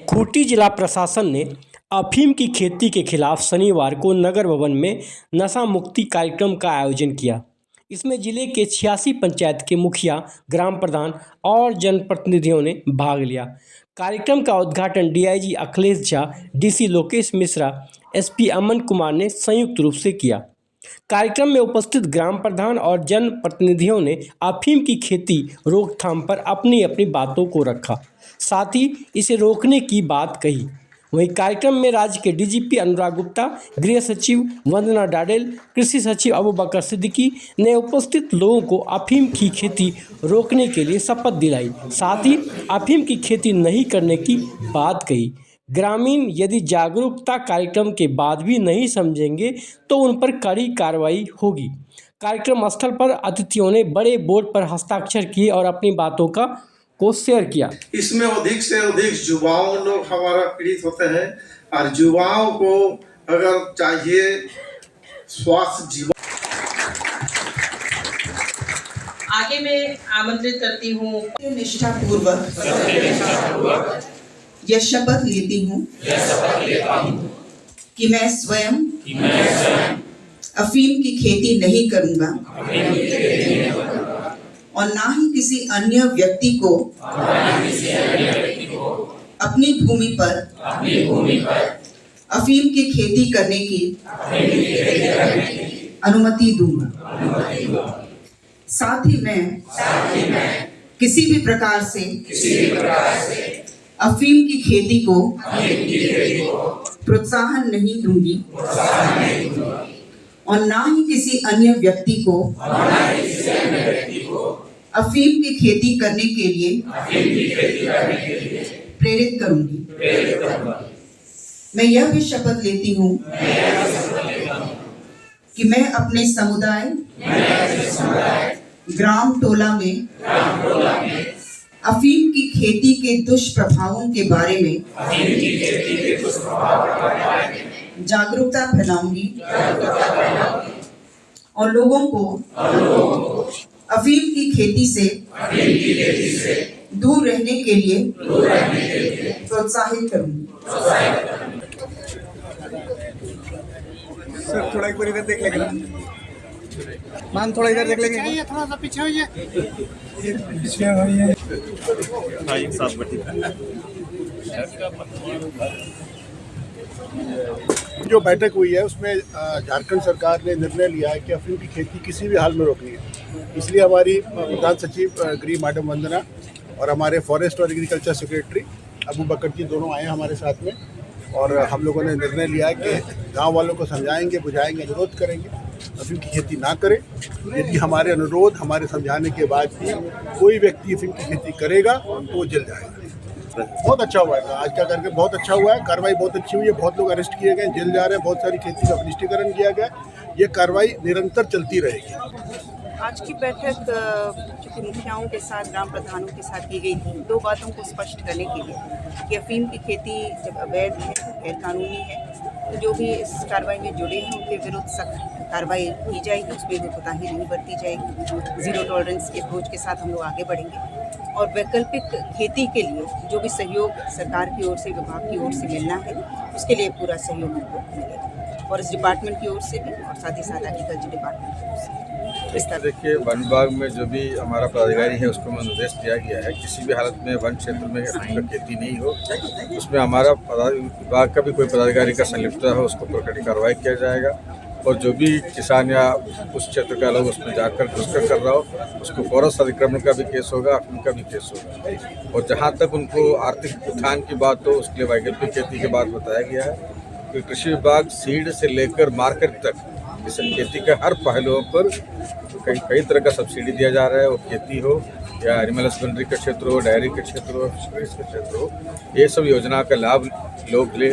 खूंटी जिला प्रशासन ने अफीम की खेती के खिलाफ शनिवार को नगर भवन में नशा मुक्ति कार्यक्रम का आयोजन किया। इसमें जिले के 86 पंचायत के मुखिया, ग्राम प्रधान और जनप्रतिनिधियों ने भाग लिया। कार्यक्रम का उद्घाटन DIG Akhilesh Jha, DC Lokesh Mishra, SP Aman Kumar ने संयुक्त रूप से किया। कार्यक्रम में उपस्थित ग्राम प्रधान और जनप्रतिनिधियों ने अफीम की खेती रोकथाम पर अपनी अपनी बातों को रखा, साथ ही इसे रोकने की बात कही। वहीं कार्यक्रम में राज्य के डीजीपी अनुराग गुप्ता, गृह सचिव वंदना डाडेल, कृषि सचिव अबू बकर सिद्दीकी ने उपस्थित लोगों को अफीम की खेती रोकने के लिए शपथ दिलाई। साथ ही अफीम की खेती नहीं करने की बात कही। ग्रामीण यदि जागरूकता कार्यक्रम के बाद भी नहीं समझेंगे तो उन पर कड़ी कार्रवाई होगी। कार्यक्रम स्थल पर अतिथियों ने बड़े बोर्ड पर हस्ताक्षर किए और अपनी बातों को शेयर किया। इसमें अधिक से अधिक युवाओं लोग हमारा पीड़ित होते हैं और युवाओं को अगर चाहिए स्वास्थ्य जीवन। आगे मैं आमंत्रित करती हूँ निष्ठापूर्वक यह शपथ लेती हूँ कि मैं स्वयं अफीम की खेती नहीं करूँगा और ना ही किसी अन्य व्यक्ति को अपनी भूमि पर अफीम की खेती करने की अनुमति दूंगा। साथ ही मैं किसी भी प्रकार से अफीम की खेती को प्रोत्साहन नहीं दूंगी और ना ही किसी अन्य व्यक्ति को अफीम की खेती करने के लिए प्रेरित करूंगी। मैं यह भी शपथ लेती हूँ कि मैं अपने समुदाय, ग्राम टोला में अफीम की खेती के दुष्प्रभावों के बारे में जागरूकता फैलाऊंगी और लोगों को अफीम की खेती से दूर रहने के लिए प्रोत्साहित करूंगी। सर थोड़ा एक बार इधर देख लेंगे, मैम थोड़ा इधर देख लेंगे, थोड़ा सा पीछे होइए, पीछे होइए। हाँ एक साथ बैठिए। जो बैठक हुई है उसमें झारखंड सरकार ने निर्णय लिया है कि अफीम की खेती किसी भी हाल में रोकनी है। इसलिए हमारी प्रधान सचिव गृह मैडम वंदना और हमारे फॉरेस्ट और एग्रीकल्चर सेक्रेटरी अबू बकर जी दोनों आए हमारे साथ में और हम लोगों ने निर्णय लिया है कि गांव वालों को समझाएंगे, बुझाएंगे, अनुरोध करेंगे अफीम की खेती ना करें। यदि हमारे अनुरोध, हमारे समझाने के बाद भी कोई व्यक्ति अफीम की खेती करेगा तो वो जल जाएगा। बहुत अच्छा हुआ है, आज का कार्यक्रम बहुत अच्छा हुआ है, कार्रवाई बहुत अच्छी हुई है, बहुत लोग अरेस्ट किए गए, जेल जा रहे हैं, बहुत सारी खेती का अनिष्टीकरण किया गया। ये कार्रवाई निरंतर चलती रहेगी। आज की बैठक चूँकि मुखियाओं के साथ, ग्राम प्रधानों के साथ की गई थी, दो बातों को स्पष्ट करने के लिए कि अफीम की खेती जब अवैध है, गैर कानूनी है, तो जो भी इस कार्रवाई में जुड़े हैं उनके विरुद्ध सख्त कार्रवाई की जाएगी, उसमें कोताही नहीं बरती जाएगी। जीरो टॉलरेंस के अप्रोच के साथ हम लोग आगे बढ़ेंगे और वैकल्पिक खेती के लिए जो भी सहयोग सरकार की ओर से, विभाग की ओर से मिलना है, उसके लिए पूरा सहयोग हमको मिलेगा और इस डिपार्टमेंट की ओर से भी और साथ ही साथ एग्रीकल्चर डिपार्टमेंट की ओर से। इस तरह देखिए, वन विभाग में जो भी हमारा पदाधिकारी है उसको निर्देश दिया गया है किसी भी हालत में वन क्षेत्र में अफीम की खेती नहीं हो। उसमें हमारा विभाग का भी कोई पदाधिकारी का संलिप्तता हो उसको पर कड़ी कार्रवाई किया जाएगा और जो भी किसान या उस क्षेत्र का लोग उसमें जाकर घुसकर कर रहा हो उसको फॉरेस्ट अतिक्रमण का भी केस होगा, अफीम का भी केस होगा। और जहाँ तक उनको आर्थिक उत्थान की बात हो उसके लिए वैकल्पिक खेती की बात बताया गया है कि कृषि विभाग सीड से लेकर मार्केट तक इस खेती के हर पहलुओं पर कई तरह का सब्सिडी दिया जा रहा है। वो खेती हो या एनिमल हस्बेंड्री का क्षेत्र हो, डायरी का क्षेत्र हो, फिशरीज का क्षेत्र हो, ये सब योजना का लाभ लोग ले।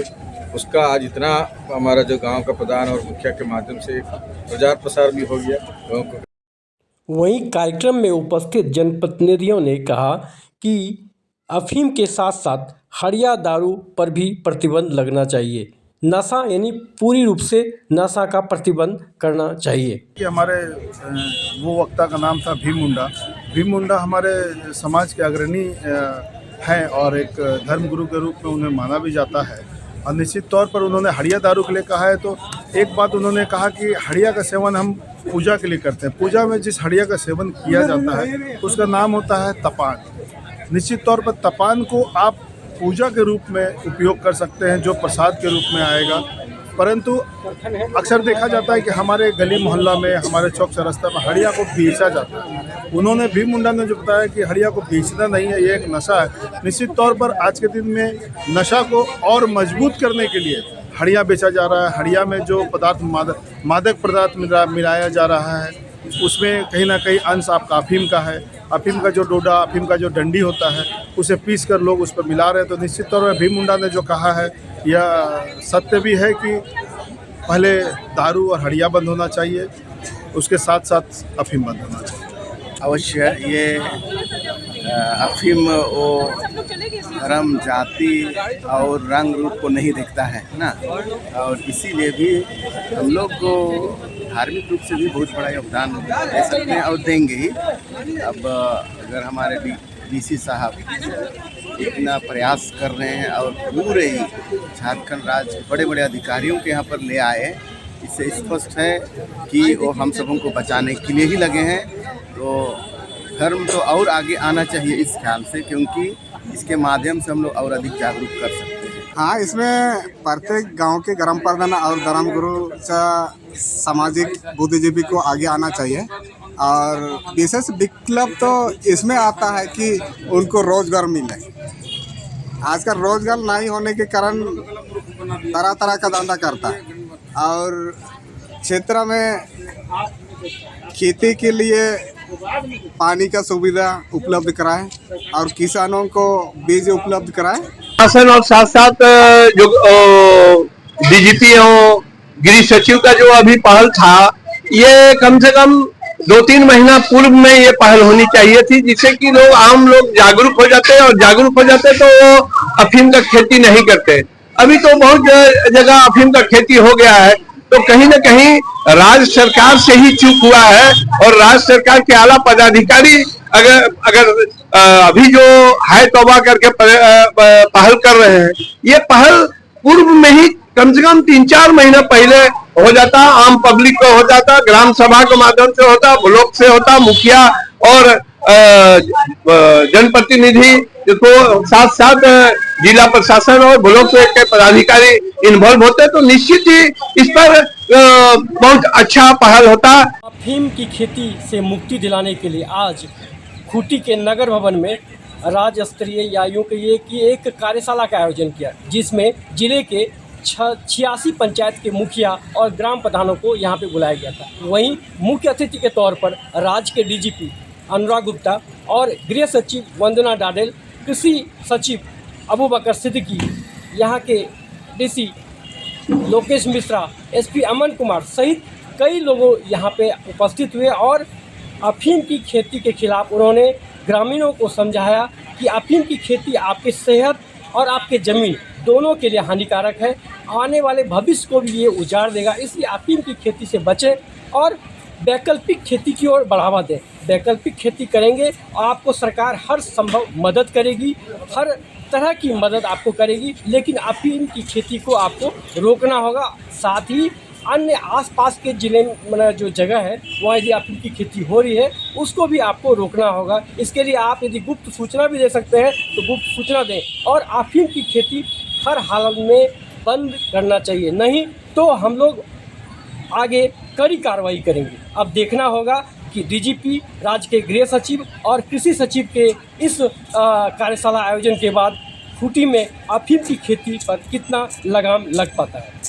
उसका आज इतना हमारा जो गांव का प्रधान और मुखिया के माध्यम से प्रचार प्रसार भी हो गया लोगों को। वहीं कार्यक्रम में उपस्थित जनप्रतिनिधियों ने कहा कि अफीम के साथ साथ हड़िया दारू पर भी प्रतिबंध लगना चाहिए। नशा यानी पूरी रूप से नशा का प्रतिबंध करना चाहिए। कि हमारे वो वक्ता का नाम था भीम मुंडा। भीम मुंडा हमारे समाज के अग्रणी हैं और एक धर्मगुरु के रूप में उन्हें माना भी जाता है। और निश्चित तौर पर उन्होंने हड़िया दारू के लिए कहा है, तो एक बात उन्होंने कहा कि हड़िया का सेवन हम पूजा के लिए करते हैं। पूजा में जिस हड़िया का सेवन किया जाता है उसका नाम होता है तपान। निश्चित तौर पर तपान को आप पूजा के रूप में उपयोग कर सकते हैं, जो प्रसाद के रूप में आएगा, परंतु अक्सर देखा जाता है कि हमारे गली मोहल्ला में, हमारे चौक चौरास्ता में हड़िया को बेचा जाता है। उन्होंने भीम मुंडा ने जो बताया कि हड़िया को बेचना नहीं है, ये एक नशा है। निश्चित तौर पर आज के दिन में नशा को और मजबूत करने के लिए हड़िया बेचा जा रहा है। हड़िया में जो पदार्थ मादक पदार्थ मिलाया जा रहा है, उसमें कहीं ना कहीं अंश आपका अफीम का है। अफीम का जो डोडा, अफीम का जो डंडी होता है, उसे पीस कर लोग उस पर मिला रहे हैं। तो निश्चित तौर पर भीम मुंडा ने जो कहा है यह सत्य भी है कि पहले दारू और हड़िया बंद होना चाहिए, उसके साथ साथ अफीम बंद होना चाहिए। अवश्य ये अफीम वो धर्म, जाति और रंग रूप को नहीं देखता है ना, और इसीलिए भी हम लोग को धार्मिक रूप से भी बहुत बड़ा योगदान दे सकते हैं और देंगे ही। अब अगर हमारे डीसी साहब इतना प्रयास कर रहे हैं और पूरे ही झारखंड राज्य के बड़े बड़े अधिकारियों के यहाँ पर ले आए, इससे स्पष्ट है कि वो हम सबों को बचाने के लिए ही लगे हैं। तो धर्म तो और आगे आना चाहिए इस ख्याल से, क्योंकि इसके माध्यम से हम लोग और अधिक जागरूक कर सकते हैं। हाँ, इसमें प्रत्येक गांव के ग्राम प्रधान और धर्मगुरु सामाजिक बुद्धिजीवी को आगे आना चाहिए। और विशेष विकल्प तो इसमें आता है कि उनको रोजगार मिले। आजकल रोजगार नहीं होने के कारण तरह तरह का धंधा करता है, और क्षेत्र में खेती के लिए पानी का सुविधा उपलब्ध कराएं और किसानों को बीज उपलब्ध कराएं। शासन और साथ साथ जो डीजीपी हो, गृह सचिव का जो अभी पहल था, ये कम से कम 2-3 महीना पूर्व में ये पहल होनी चाहिए थी, जिससे कि लोग आम लोग जागरूक हो जाते हैं, और जागरूक हो जाते तो वो अफीम का खेती नहीं करते। अभी तो बहुत जगह अफीम का खेती हो गया है, तो कहीं न कहीं राज्य सरकार से ही चूक हुआ है। और राज्य सरकार के आला पदाधिकारी अगर अभी जो है तौबा करके पहल कर रहे हैं, ये पहल पूर्व में ही कम से कम 3-4 महीना पहले हो जाता, आम पब्लिक को हो जाता, ग्राम सभा के माध्यम से होता, ब्लॉक से होता, मुखिया और जनप्रतिनिधि को साथ साथ जिला प्रशासन और ब्लॉक के पदाधिकारी इन्वॉल्व होते, तो निश्चित ही इस पर बहुत अच्छा पहल होता। अफीम की खेती से मुक्ति दिलाने के लिए आज खूंटी के नगर भवन में राज्य स्तरीय या यूँ कहिए कि एक कार्यशाला का आयोजन किया, जिसमें जिले के 86 पंचायत के मुखिया और ग्राम प्रधानों को यहाँ पे बुलाया गया था। वहीं मुख्य अतिथि के तौर पर राज्य के डीजीपी अनुराग गुप्ता और गृह सचिव वंदना डाडेल, कृषि सचिव अबू बकर सिद्दीकी, यहाँ के डीसी लोकेश मिश्रा, एसपी अमन कुमार सहित कई लोगों यहाँ पे उपस्थित हुए और अफीम की खेती के खिलाफ उन्होंने ग्रामीणों को समझाया कि अफीम की खेती आपकी सेहत और आपके ज़मीन दोनों के लिए हानिकारक है, आने वाले भविष्य को भी ये उजाड़ देगा। इसलिए अफीम की खेती से बचें और वैकल्पिक खेती की ओर बढ़ावा दें। वैकल्पिक खेती करेंगे और आपको सरकार हर संभव मदद करेगी, हर तरह की मदद आपको करेगी, लेकिन अफीम की खेती को आपको रोकना होगा। साथ ही अन्य आसपास के ज़िले में जो जगह है वहाँ यदि अफीम की खेती हो रही है उसको भी आपको रोकना होगा। इसके लिए आप यदि गुप्त सूचना भी दे सकते हैं तो गुप्त सूचना दें और अफीम की खेती हर हालत में बंद करना चाहिए, नहीं तो हम लोग आगे कड़ी कार्रवाई करेंगे। अब देखना होगा कि डीजीपी, राज्य के गृह सचिव और कृषि सचिव के इस कार्यशाला आयोजन के बाद खूंटी में अफीम की खेती पर कितना लगाम लग पाता है।